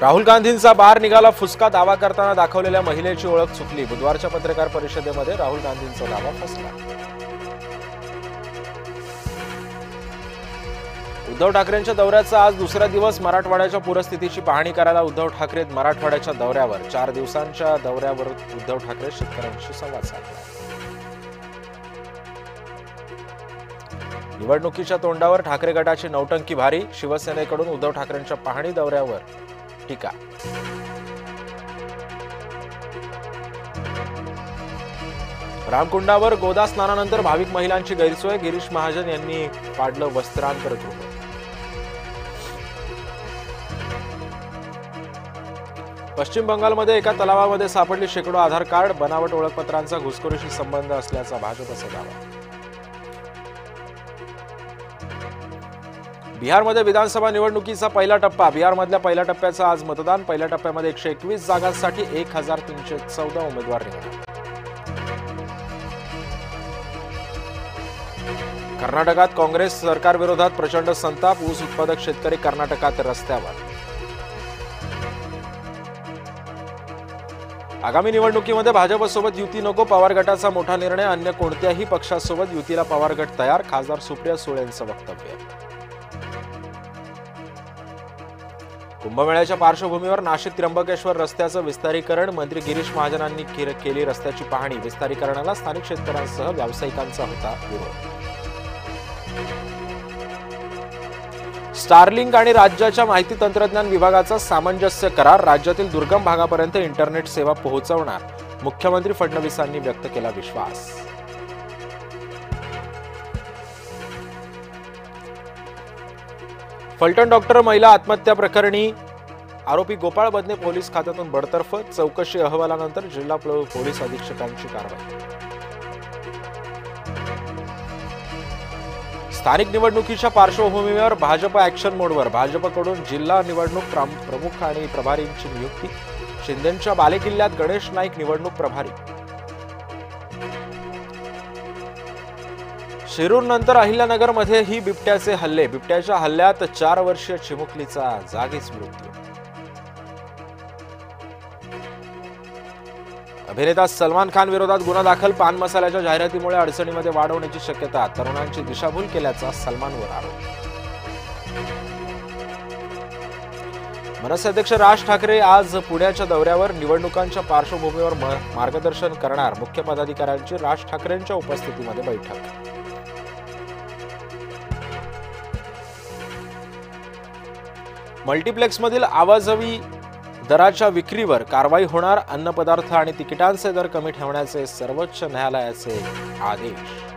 राहुल गांधींचा बार निघाला फुसका, दावा करताना दाखवलेल्या महिलेची ओळख चुकली। बुधवारच्या पत्रकार परिषदेमध्ये राहुल गांधींचा दावा फसला। उद्धव ठाकरेंच्या दौऱ्याचा आज दुसरा दिवस। मराठवाड्याच्या पूरस्थितीची पाहणी करायला उद्धव ठाकरे मराठवाड्याच्या दौऱ्यावर। 4 दिवसांच्या दौऱ्यावर उद्धव ठाकरे शेतकऱ्यांशी संवाद साधला। निवडणुकीच्या तोंडावर ठाकरे गटाची नौटंकी भारी। शिवसेनेकडून उद्धव ठाकरेंच्या पाहणी दौऱ्यावर टीका। रामकुंडावर गोदा स्नानानंतर भाविक महिलांची गैरसोय। गिरीश महाजन यांनी पाडलं वस्त्रांतर गृह। पश्चिम बंगालमध्ये एका तलावामध्ये सापडली शेकडो आधार कार्ड। बनावट ओळखपत्रांचा घुसखोरीशी संबंध असल्याचा भाजपचा दावा। बिहारमध्ये विधानसभा निवडणुकीचा पहिला टप्पा। बिहारमधल्या पहिल्या टप्प्याचं आज मतदान। पहिल्या टप्प्यामध्ये 121 जागांसाठी 1314 उमेदवार निवडणार। कर्नाटकात काँग्रेस सरकारविरोधात प्रचंड संताप। ऊस उत्पादक शेतकरी कर्नाटकात रस्त्यावर। आगामी निवडणुकीमध्ये भाजपसोबत युती नको, पवार गटाचा मोठा निर्णय। अन्य कोणत्याही पक्षासोबत युतीला पवार गट तयार। खासदार सुप्रिया सुळेंचं वक्तव्य। कुंभमेळ्याच्या पार्श्वभूमीवर नाशिक त्र्यंबकेश्वर रस्त्याचं विस्तारीकरण। मंत्री गिरीश महाजनांनी केली रस्त्याची पाहणी। विस्तारीकरणाला स्थानिक शेतकऱ्यांसह व्यावसायिकांचा होता विरोध। स्टारलिंक आणि राज्याच्या माहिती तंत्रज्ञान विभागाचा सामंजस्य करार। राज्यातील दुर्गम भागापर्यंत इंटरनेट सेवा पोहोचवणार। मुख्यमंत्री फडणवीसांनी व्यक्त केला विश्वास। फलटण डॉक्टर महिला आत्महत्या प्रकरणी आरोपी गोपाळ बदने पोलीस खात्यातून बडतर्फ। चौकशी अहवालानंतर जिल्हा पोलीस अधीक्षकांची कारवाई। स्थानिक निवडणुकीच्या पार्श्वभूमीवर भाजप ऍक्शन मोडवर। भाजपकडून जिल्हा निवडणूक प्रमुख आणि प्रभारींची नियुक्ती। शिंदेंच्या बालेकिल्ल्यात गणेश नाईक निवडणूक प्रभारी। शिरूरनंतर अहिल्यानगरमध्येही बिबट्याचे हल्ले। बिबट्याच्या हल्ल्यात 4 वर्षीय चिमुकलीचा जागीच मृत्यू। अभिनेता सलमान खान विरोधात गुन्हा दाखल। पान मसाल्याच्या जाहिरातीमुळे अडचणीमध्ये वाढ होण्याची शक्यता। तरुणांची दिशाभूल केल्याचा सलमानवर आरोप। मनसे अध्यक्ष राज ठाकरे आज पुण्याच्या दौऱ्यावर। निवडणुकांच्या पार्श्वभूमीवर मार्गदर्शन करणार। मुख्य पदाधिकाऱ्यांची राज ठाकरेंच्या उपस्थितीमध्ये बैठक। मल्टिप्लेक्समधील आवाजवी दराच्या विक्रीवर कारवाई होणार। अन्न पदार्थ आणि तिकिटांचे दर कमी ठेवण्याचे सर्वोच्च न्यायालयाचे आदेश।